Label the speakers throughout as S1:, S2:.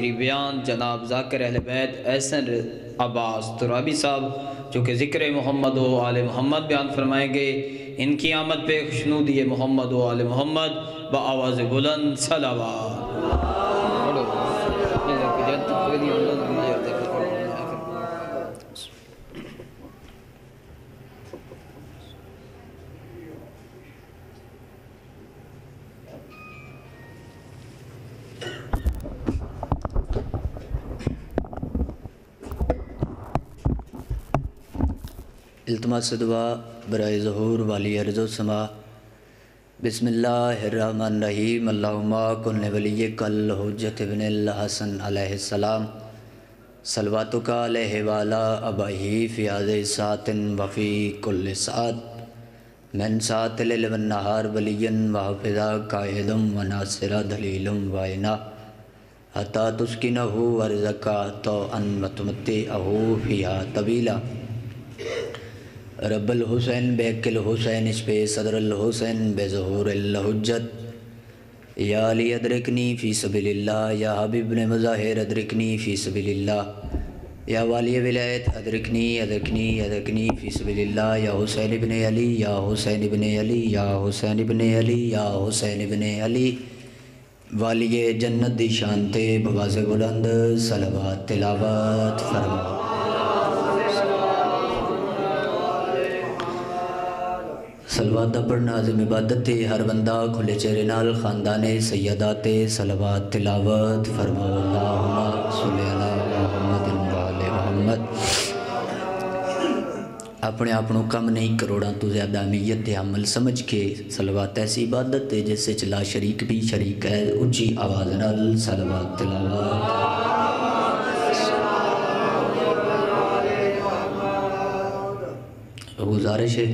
S1: بیان جناب ذاکر اہل بیت احسن عباس ترابی صاحب جو کہ ذکر محمد و آل محمد بیان فرمائیں گے۔ ان کی آمد پہ خوشنودی محمد و آل محمد بآواز بلند صلوات۔
S2: التماس دعا برائے ظہور والی ارض و سما۔ بسم اللہ الرحمن الرحیم۔ اللہم کن ولیک الحجۃ ابن الحسن علیہ السلام صلواتک علیہ وعلی آبائہ فی ہذہ ساعۃ وفی کل ساعۃ من ساعۃ اللیل والنہار ولیا وحافظا قائدا وناصرا دلیلا وعینا حتی تسکنہ ارضک طوعا وتمتعہ فیہا طویلا۔ رب الحسین بحق الحسین اشفِ صدر الحسین بظہور الحجت۔ یا علی ادرکنی فی سبیل اللہ، یا حبیب بن مظاہر ادرکنی فی سبیل اللہ، یا والی ولایت ادرکنی فی سبیل اللہ، یا حسین ابن علی، یا حسین ابن علی، یا حسین ابن علی، یا حسین ابن علی، والی جنت دی شان تے بواز بلند صلوات تلاوت فرما۔ صلوات دا پڑھنا عظیم عبادت ہر بندہ کھلے چہرے نال خاندان سیدات صلوات تلاوت فرما۔ اللہم صلی علی محمد وعلی محمد۔ اپنے آپنوں کم نہیں، کروڑاں تو زیادہ اہمیت عمل سمجھ کے صلوات ایسی عبادت ہے جس سے لا شریک بھی شریک ہے۔ اونچی آواز نال صلوات تلاوت۔ گزارش ہے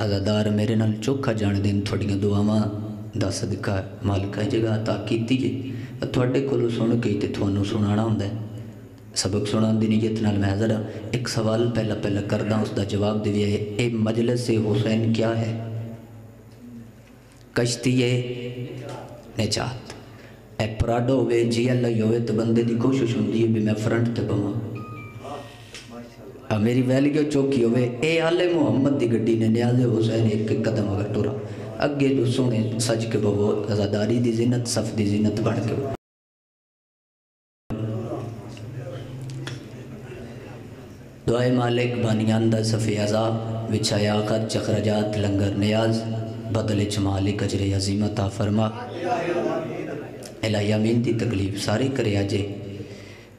S2: عزادار میرے نال چوکھا جان دین، تھوڑیاں دعاواں دا صدقہ مالکہ جگہ عطا کیتی ہے۔ تھوڑے کولو سن کے تے تھانوں سنانا ہوندا ہے۔ سبق سنان دی نیت نال میں ذرا ایک سوال پہلا کرداں، اس دا جواب دیوے۔ اے مجلس حسین کیا ہے؟ کشتی نجات۔ اے پراڈو ہوئے جی اللہ ہوئے تو بندے دی کوشش ہوندی ہے بھی میں فرنٹ تے بواں، میری ویلیو چوکی ہوئے۔ اے آل محمد دی گڈی نے نیاز حسین ایک قدم اگر ٹورا اگے جو سونے سج کے بہو عزاداری دی زینت صف دی زینت بڑھ کے۔ دعائے مالک بانیان دا صفِ عذاب وچھایا خرچ اخراجات لنگر نیاز بدل مالک اجر عظیم عطا فرما۔ الہی امین دی تکلیف سارے کرے آجے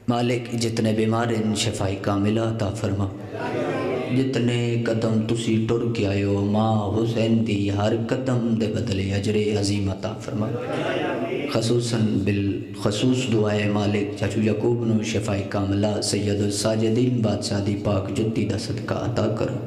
S2: مالک، جتنے بیمار ہیں شفائی کاملہ عطا فرما۔ جتنے قدم تسی ٹر کے آئے ہو ماں حسین دی ہر قدم دے بدلے اجر عظیم عطا فرما۔ بالخصوص دعائے مالک چاچو یعقوب نو شفائی کاملہ سید الساجدین بادشاہ دی پاک جتی دا صدقہ عطا کرو۔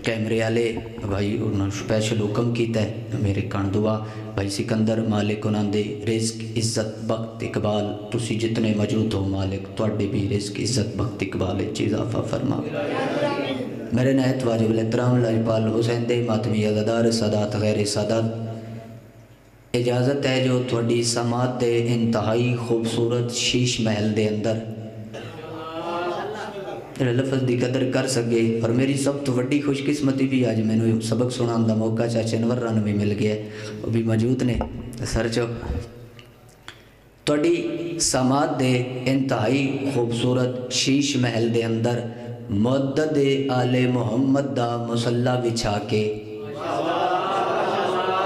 S2: کیمرے والے بھائی انہوں سپیشل حکم کیتا ہے میرے کان دعا بھائی سکندر مالک انہوں دے رزق عزت بخت اقبال، تسی جتنے موجود ہو مالک توڑے بھی رزق عزت بخت اقبال اضافہ فرما۔ میرے نہایت واجب الاحترام لاجپال حسین دے ماتمی عزادار سادات غیر سادات، اجازت ہے جو تھوڑی سماعت دے انتہائی خوبصورت شیش محل دے اندر لفظ دی قدر کر سکے۔ اور میری سب تو وڈی خوش قسمتی بھی آج میں نے سبق سنان دا موقع چاچے انور ران بھی مل گیا ہے، وہ بھی موجود نے۔ سر چو توڑی سماعت دے انتہائی خوبصورت شیش محل دے اندر مدد آل محمد دا مسلح بچھا کے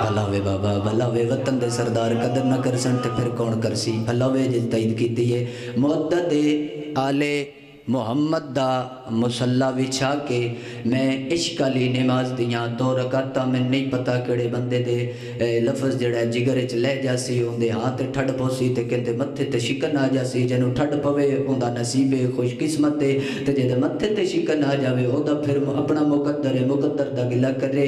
S2: بھلاوے بابا بھلاوے وطن دے سردار قدر نہ کر سنتے پھر کون کرسی بھلاوے جس تائید کیتی ہے مدد آل محمد دا مسلح بچھا کے میں عشق علی نماز دیاں 2 رکعتاں میں نہیں پتا کڑے بندے دے لفظ جڑا جگر چ لے جاسی ہوندے ہاں تے ٹھڈ پوسی تے کہندے متھے تے شکن آ جاسی، جنوں ٹھڈ پوے ہوندا نصیب خوش قسمت تے جے متھے تے شکن آ جاوے او دا پھر اپنا مقدر دا گلہ کرے۔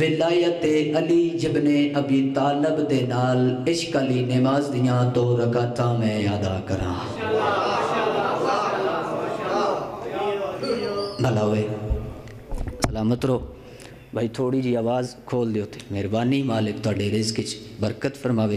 S2: ولایت علی جبن ابی طالب دے نال عشق علی نماز دیاں 2 رکعتاں میں ادا کراں۔ بھلا ہوئے سلامت رو بھائی، تھوڑی جی آواز کھول دیو تے مہربانی مالک توڑے رزق برکت فرماوے۔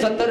S2: 70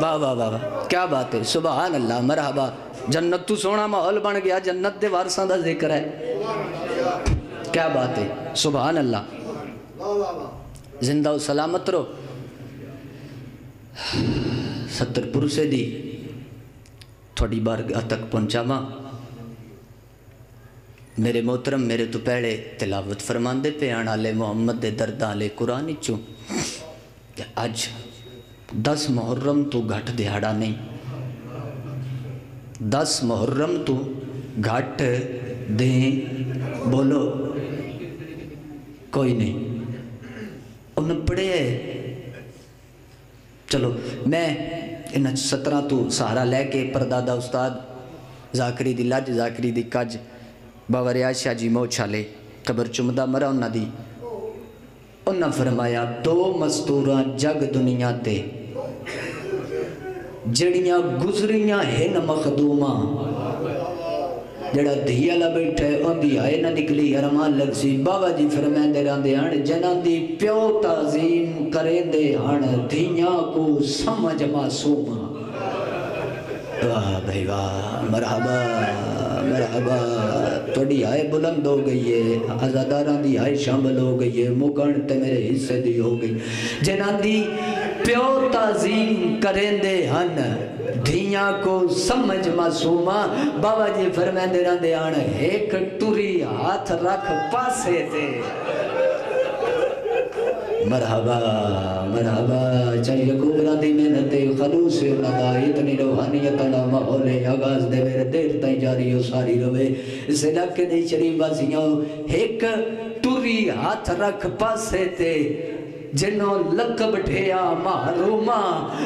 S2: واہ واہ واہ واہ کیا بات ہے سبحان اللہ مرحبا جنت تو سونا ماحول بن گیا جنت دے وارثاں دا ذکر ہے کیا بات ہے سبحان اللہ زندہ و سلامت رہو 70 پرسے دی تھوڑی بارگاہ تک پہنچا ماں میرے محترم میرے تو پہلے تلاوت فرماندے پہ آنا لے محمد دے درداں لے قرآن چوں اج 10 محرم تو گھٹ دیہڑا نہیں 10 محرم تو گھٹ دیں بولو کوئی نہیں انہیں پڑھے چلو میں ان 17 تو سہارا لے کے پردادا استاد ذاکری دی لج ذاکری دی کج بابا ریاض شاہ جی موہ چھالے قبر چمدہ مرا انہاں دی انہاں فرمایا 2 مستوراں جگ دنیا تے جڑیاں گزریاں ہیں مخدوماں جڑا دھیالا بیٹھا ہے ان دی آئے نہ نکلی ارمان لگ سی بابا جی فرمائیں دے راندے ہن جنان دی پیو تعظیم کریں دے ہن دھیاں کو سمجھ معصوم واہ بھائی واہ مرحبا مرحبا توڑی آئے بلند ہو گئی ہے آزاداراں دی آئے شامل ہو گئی ہے مکن تے میرے حصے دی ہو گئی جنان دی پیو تعظیم کریں دے ہن دھیاں کو سمجھ معصومہ بابا جی فرمائیں دے رہاں دے آن ایک ٹوری ہاتھ رکھ پاسے تے مرحبا مرحبا چاہیے کوبران دی محنت خلوص ندا اتنی روحانیت اللہ ماحول آغاز دے میرے دیر تائیں جاری ہو ساری روے اس علاقے دے شریف بازیاں ایک ٹوری ہاتھ رکھ پاسے تے جنہوں لقب ٹھیا محرومہ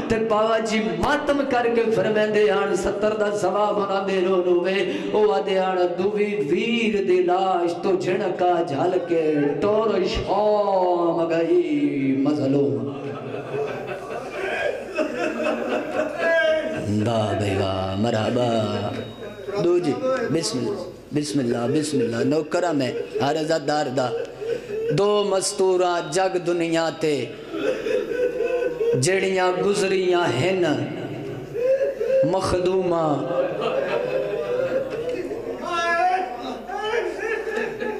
S2: تے بابا جی ماتم کر کے فرمائیں دے آن 70 دا ثواب ہونا دے رو روے او آدھے آن دوی ویر دی لاش تو جھنکا جھال کے ٹور شام گئی مظلوم واہ بھائی واہ مرحبا دو جی بسم اللہ بسم اللہ نوکرہ میں حرزہ دار دا 2 مستوراں جگ دنیا تے جڑیاں گزریاں ہن مخدومہ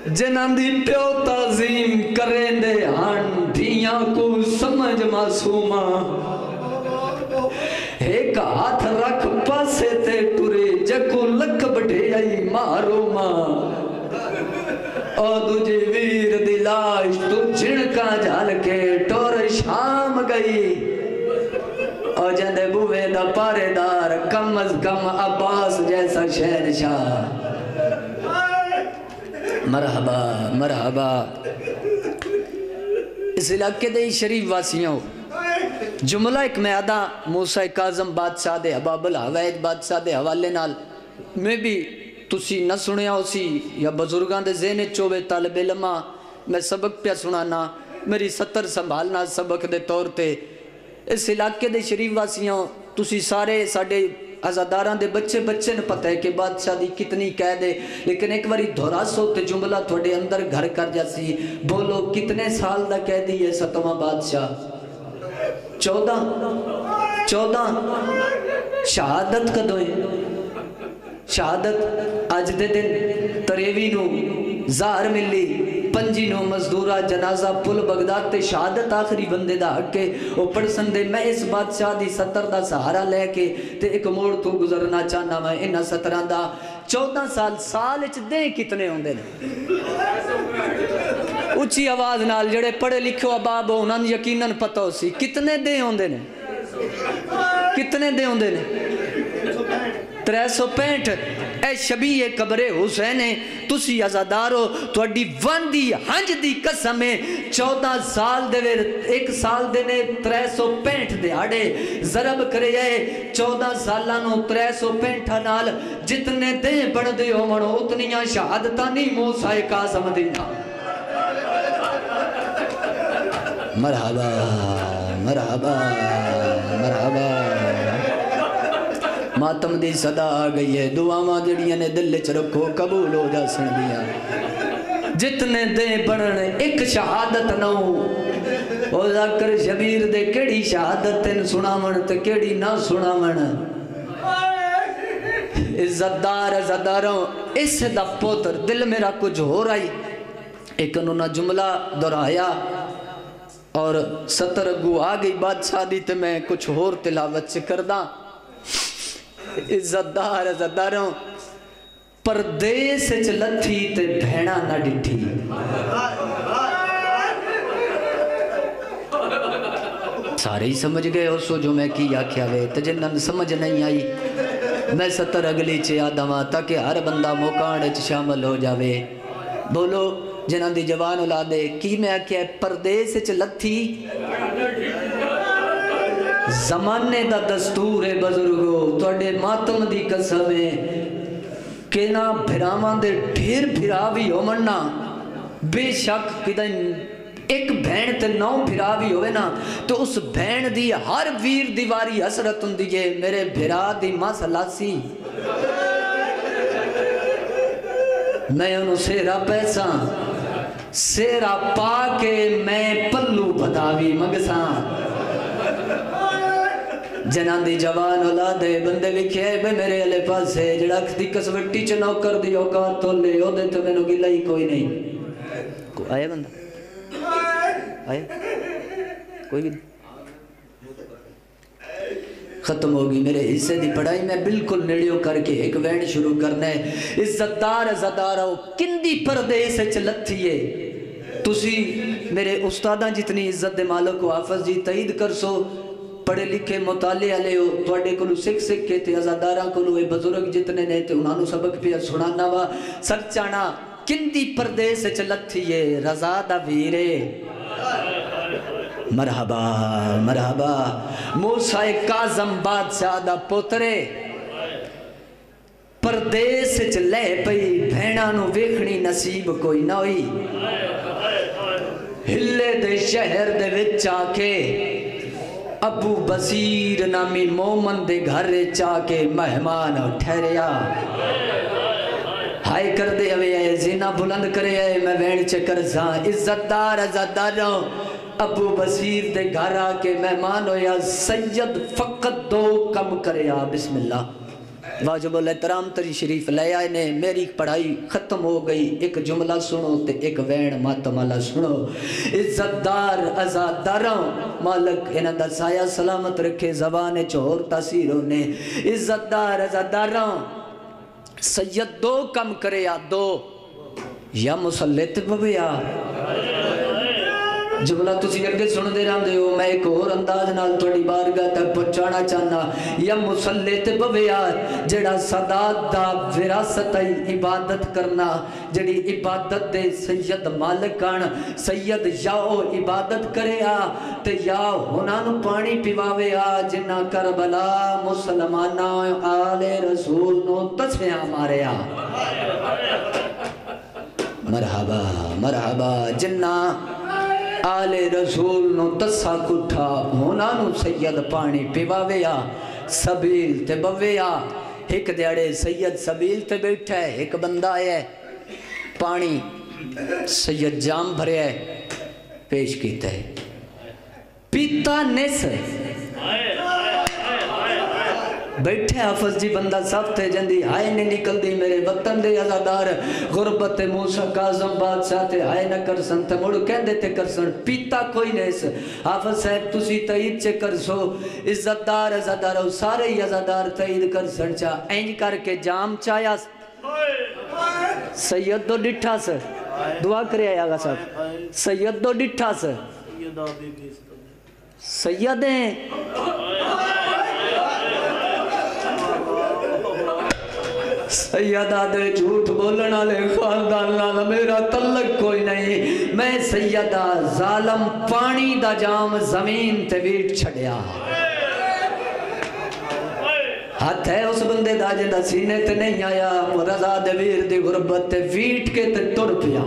S2: جنہاں دی پیو تعظیم کریں دے ہن دھیاں کو سمجھ معصومہ ایک ہاتھ رکھ پاسے تے ٹورے جگو لکھ بٹھے آئی محرومہ او دجھے ویر دلاش تو جھنکا جھال کے ٹور شام گئی او جندے بوے دا پارے دار کم از کم عباس جیسا شہنشاہ مرحبا مرحبا اس علاقے دے شریف واسیوں جملہ ایک میں آدھا موسیٰ کاظم بادشاہ دے حباب الحوید بادشاہ دے حوالے نال میں بھی تسی نہ سنیا اسی یا بزرگاں دے ذہن چوبے طالب علمہ میں سبق پہ سنانا میری 70 سنبھالنا سبق دے طور تے اس علاقے دے شریف واسیوں تسی سارے ساڑے آزاداراں دے بچے بچے نے پتہ ہے کہ بادشاہ دی کتنی قید ہے لیکن ایک باری دھراسو تے جملہ تھوڑے اندر گھر کر جاسی بولو کتنے سال دا قیدی ہے 7واں بادشاہ 14 شہادت کدوں ہے شہادت آج دے دن تریوی نو زہر ملی 5 نو مزدورہ جنازہ پل بغداد تے شہادت آخری بندے دا حق کے او پڑھ سندے میں اس بادشاہ دی 70 دا سہارا لے کے تے ایک موڑ تو گزرنا چاہنا میں انہا 17 دا 14 سال اچھ دیں کتنے ہوندے نے اچھی آواز نال جڑے پڑھے لکھو اباب ہو انہاں یقیناً پتہ ہو سی کتنے دیں ہوندے نے کتنے دیں ہوندے نے 365 اے شبیہ قبر حسین تسی ازادارو تو اڈی وندی ہنج دی قسمیں 14 سال دے ویر 1 سال دے نے 365 دے آڑے ضرب کرے جائے 14 سالانوں 365 نال جتنے دے بڑھ دے ہو منو اتنیاں شہادتہ نہیں موسیٰ کاظم دینا مرحبا مرحبا مرحبا ماتم دی صدا آگئی ہے دعاواں جڑیاں نے دل چ رکھو قبول ہو جا سن دیا جتنے دے بڑھنے ایک شہادت نہ ہو او ذکر شبیر دے کیڑی شہادت تین سناون تے کیڑی نہ سناون عزتدار عزتداروں اس دا پوتر دل میرا کچھ ہو رہی ایک انہوں نے جملہ دہرایا اور 70 اگو آ گئی بادشاہ دی تے میں کچھ اور تلاوت سے کردہ عزتدار عزتداروں پردیس چلتھی تے بھیڑا نہ ڈٹھی سارے ہی سمجھ گئے ہو سو جو میں کی آکھیا وے تجنن سمجھ نہیں آئی میں 70 اگلی چے آدھاں تاکہ ہر بندہ موقعاں شامل ہو جاوے بولو جنہاں دی جوان اولادے کی میں آکھیا پردیس چلتھی زمانے دا دستور ہے بزرگو توڑے ماتم دی قسم ہے کہ نا بھرامان دے ڈھیر بھراوی ہو مننا بے شک کدھا ایک بھین تے 9 بھراوی ہوئے نا تو اس بھین دی ہر ویر دیواری حسرت ہوں دیئے میرے بھرا دی ماں سلاسی میں انہوں سیرہ پیسا سیرہ پا کے میں پلو بھداوی مگساں جنان دی جوان اولادے بندے لکھے بے میرے علیہ پاس ہے جڑک دی کسوٹی چنو کر دی اوقات تو لے او دے تو میں نو گلہ ہی کوئی نہیں آیا بندہ آیا کوئی بھی ختم ہوگی میرے حصے دی پڑھائی میں بالکل نیڑیوں کر کے ایک وینڈ شروع کرنا ہے عزتدار عزتدارو کندی پردے سے چلتھی ہے تسی میرے استاداں جتنی عزت دے مالک کو حافظ جی تائید کر سو پڑھے لکھے مطالعے علیہ ہو توڑے کلو سکھ کے تے عزاداراں کلو اے بزرگ جتنے نے تے انہوں سبق پہ سنانا وا سچانا کندی پردے سے چلتھی ہے رضا دا ویرے مرحبا مرحبا موسیٰ کاظم بادشاہ دا پوترے پردے سے چلے پئی بھیڑا نو ویکھنی نصیب کوئی نہ ہوئی ہلے دے شہر دے وچ آکے ابو بصیر نامی مومن دے گھر چاکے مہمان ٹھہریا ہائے کر دے ہوئے اے زینہ بلند کرے اے میں وین چکر ساں عزتدار عزتداروں ابو بصیر دے گھر آکے مہمان ہویا سید فقط 2 کم کرے بسم اللہ واجب الاحترام تری شریف لے آئے نے میری پڑھائی ختم ہو گئی ایک جملہ سنو تے ایک وین ماتمالا سنو عزتدار عزتداروں مالک انہاں دا سایہ سلامت رکھے زبان چور تاثیروں نے عزتدار عزتداروں سید 2 کم کرے 2 یا مسلط بویا جملہ تسی اگے سن دے رہا دے ہو میں ایک اور انداز نال توڑی بارگاہ تک پہنچانا چاہنا یا مسلط بویا جڑا صدات دا وراثت عبادت کرنا جڑی عبادت دے سید مالکان سید یاو عبادت کرے تے یا ہنانو پانی پیواوے جنہ کربلا مسلمانہ آل رسول نو تسیاں مارے مرحبا مرحبا جنہ آل رسول نو تسا کٹھا ہونانو سید پانی پیواویا سبیل تے بویا ایک دیڑے سید سبیل تے بیٹھا ہے ایک بندہ ہے پانی سید جام بھرے ہے پیش کیتا ہے پیتا نیس بیٹھے حافظ جی بندہ صاف تھے جندی آئے نہیں نکل دی میرے وطن دے عزادار غربت موسیٰ کاظم بادشاہ تے آئے نہ کر سن تے مڑو کہہ دیتے کر سن پیتا کوئی نہیں اس حافظ صاحب تسی تائید چے کر سو عزتدار عزادار سارے ہی عزادار تائید کر سن چاہ اینج کر کے جام چایا سید دو ڈٹھا سے دعا کرے آیا گا صاحب سید دو ڈٹھا سے سیدیں سیدہ دے جھوٹ بولنا لے خاندان لانا میرا تلق کوئی نہیں میں سیدہ ظالم پانی دا جام زمین تے ویٹ چھڑیا ہاتھ ہے اس بندے دا جندہ سینے تے نہیں آیا رضا دے ویر دی غربت تے ویٹ کے تے تر پیا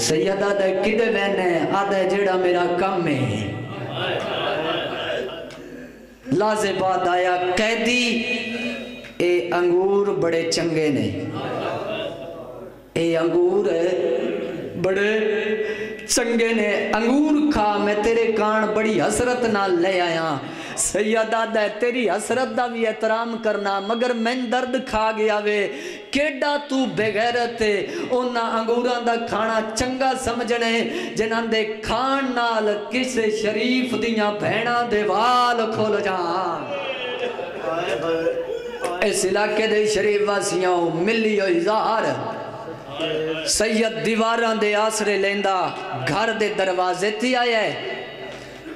S2: سیدہ دے کدے وینے آدھے جیڑا میرا کم ہے لازے بات آیا قیدی اے انگور بڑے چنگے نے اے انگور بڑے چنگے نے انگور کھا میں تیرے کان بڑی حسرت نہ لے آیا سیدہ دے تیری حسرت دا بھی احترام کرنا مگر میں درد کھا گیا وے کیڈا تو بغیرت اونا انگوران دا کھانا چنگا سمجھنے جنہاں دے کھان نال کسے شریف دیاں بھینا دے وال کھول جان اس علاقے دے شریف واسیاں ملی و اظہار سید دیواران دے آسرے لیندہ گھر دے دروازے تھی آیا ہے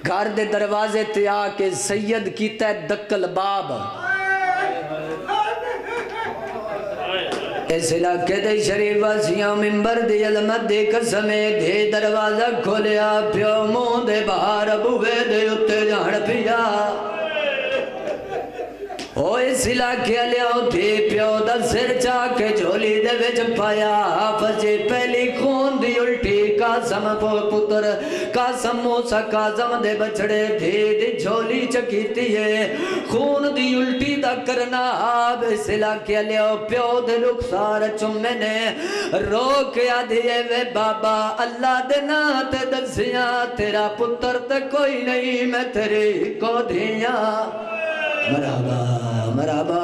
S2: گھر دے دروازے تے آ کے سید کیتا ہے دکل باب اس علاقے دے شریف واسیاں ممبر دے علمت دے قسمے دے دروازہ کھولیا پیو مون دے باہر بوے دے اتے جان پیا او اس علاقے لیاؤ تھی پیو دا سر چاکے جھولی دے وچ پایا فجے پہلی خون دی الٹی قاسم پتر قاسم موسیٰ قاسم دے بچڑے تھی دی جھولی چکیتی ہے خون دی الٹی دا کرنا آب اس علاقے لیاؤ پیو دے رخسار چمے نے روکیا دیئے وے بابا اللہ دے نات دسیاں تیرا پتر تے کوئی نہیں میں تیری کو دھیاں مرحبا مرحبا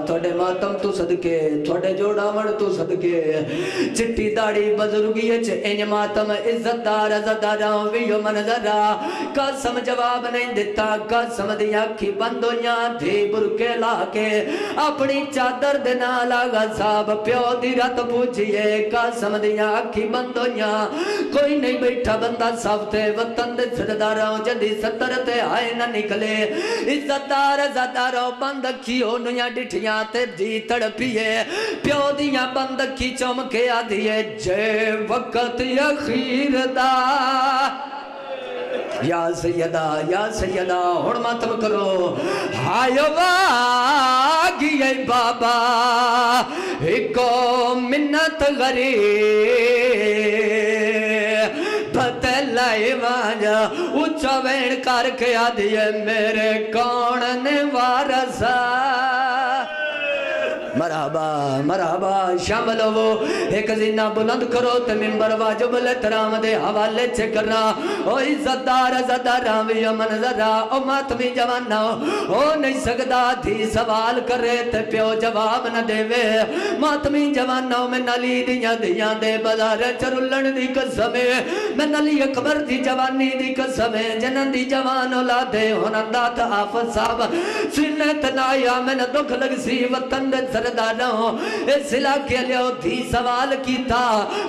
S2: تھوڑے ماتم تو صدقے تھوڑے جوڑا مڑ تو صدقے چٹی داڑی بزرگی اچھ انج ماتم عزت دار عزداراں ویو منظرہ قسم جواب نہیں دیتا قسم دیا کھی بندویاں تھی برکے لاکے اپنی چادر دینا لاغا صاحب پیو دی رات پوچھئے قسم دیا کھی بندویاں کوئی نہیں بیٹھا بندہ صاحب تے وطن دے سرداراں جدی ستر تے آئے نہ نکلے عزت دار عزداراں بند کھیو نیا ڈٹھیاں تے دی تڑپیے پیو دیا بند کی چمکے آدھیے جے وقت اخیر دا یا سیدہ حرمتم کرو ہائیو واگیے بابا ایکو منت غریب پتلائی مانجا اچھا وین کر کے آدھیے میرے کون نے وارسا مرحبا مرحبا شامل ہو ایک زینہ بلند کرو تے ممبر واجب الاحترام دے حوالے چھے کرنا او عزت دار راوی منظرہ او ماتمی جوانا او نہیں سکدا تھی سوال کرے تے پیو جواب نہ دے وے ماتمی جوانا میں نلی دیاں دے بازار چرلن دی قسمے میں نلی اکبر دی جوانی دی قسمے جنن دی جوان اولادے ہونندات آفت صاحب سنت نایا میں نہ دکھ لگ سی وطن دے سرداروں اس علاقے لیو تھی سوال کیتا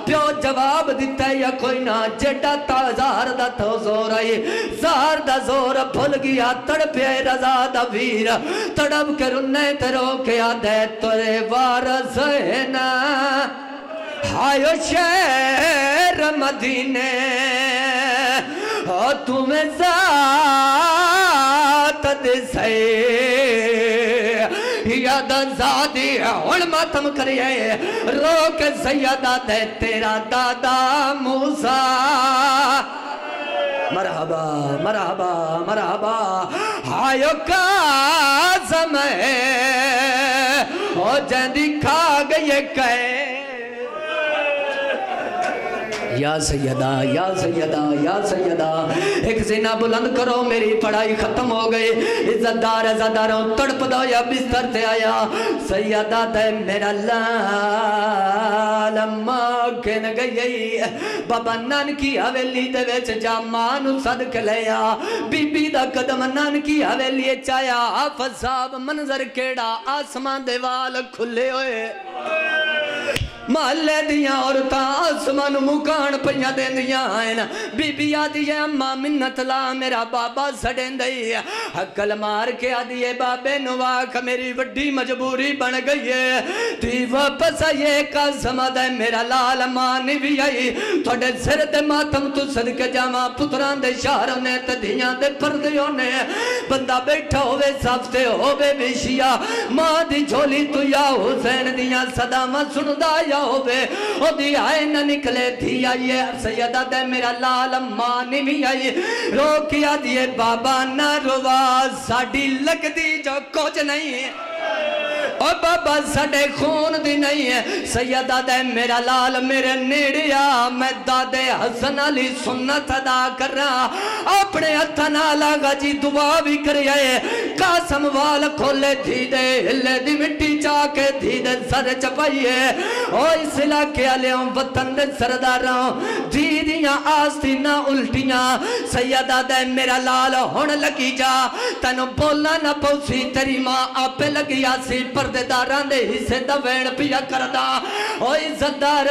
S2: پیو جواب دیتا ہے یا کوئی نہ جڑا تا زہر دا تو زور آئی زہر دا زور بھول گیا تڑپے رضا دا ویر تڑپ کے رنے ترو کے آدھے تورے وارث ہے نا ہائیو شہر مدینے اور تمہیں ذات دسے یاد زادی ہن ماتم کریے روک سیدہ دے تیرا دادا موسیٰ مرحبا مرحبا مرحبا ہائیو قاسم او جندی کھا گئے کہے یا سیدہ یا سیدہ یا سیدہ ایک زینہ بلند کرو میری پڑھائی ختم ہو گئی عزت دار عزداروں تڑپ دو یا بستر تے آیا سیدہ تے میرا لالما کھن گئی بابا نان کی حویلی دے ویچ جا مانو صدق لیا بی بی دا قدم نان کی حویلی چایا آفت صاحب منظر کیڑا آسمان دیوال کھلے ہوئے محلے دیاں عورتاں آسمان مکان پہیاں دیں دیاں آئین بی بی آدھی ہے اممہ منت لا میرا بابا سڑیں دئی حقل مار کے آدھی ہے بابے نواک میری وڈی مجبوری بن گئی ہے تی واپس آئیے قاسم دے میرا لال مانی بھی آئی تھوڑے سر دے ماتم تو صدقے جامع پتران دے شہروں نے تدھیاں دے پردیوں نے بندہ بیٹھا ہوئے صافتے ہوئے بشیا ماں دی جھولی تو یا حسین دیاں صدامہ سندہ یا ہوئے او دی آئے نہ نکلے تھی آئیے سیدہ دے میرا لال مانی بھی آئی رو کیا دیئے بابا نہ روا ساڑی لگ دی جو کچھ نہیں اور بابا سڑے خون دی نہیں ہے سیدہ دے میرا لال میرے نیڑیا میں دادے حسن علی سنت ادا کر رہا اپنے اتنا لگا جی دعا بھی کریے قاسم وال کھولے دھی دے ہلے دی مٹی چاکے دھی دے سر چپائیے او اس علاقے علیہم وطن دے سرداراں دھی دیاں آستیناں الٹیاں سیدہ دے میرا لال ہون لگی جا تنو بولنا نہ پوسی تیری ماں آپے لگی آسی پردے داران دے حصے دا وین پیا کردہ اوہ عزتدار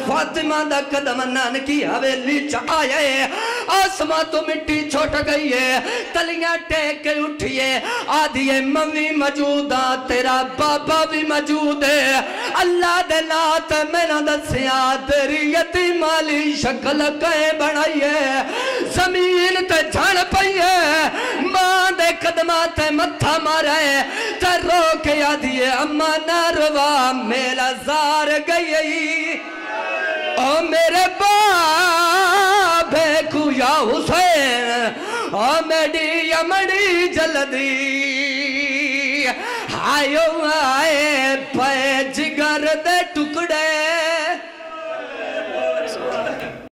S2: فاطمہ دا قدم نان کی حویلی چاہیے آسماں تو مٹی چھوٹ گئی ہے تلیاں ٹیک کے اٹھئے آدھیے ممی موجودہ تیرا بابا بھی موجود ہے اللہ دے لات میں نہ دسیا تیری یتیمالی شکل کہیں بڑھائیے زمین تے جھڑ پئیے ماں دے قدمات متھا مارے تے رو کے آدھیے اما ناروا میلا زار گئی او میرے بابے کو یا حسین او میری امڑی جلدی آئیو آئے پیج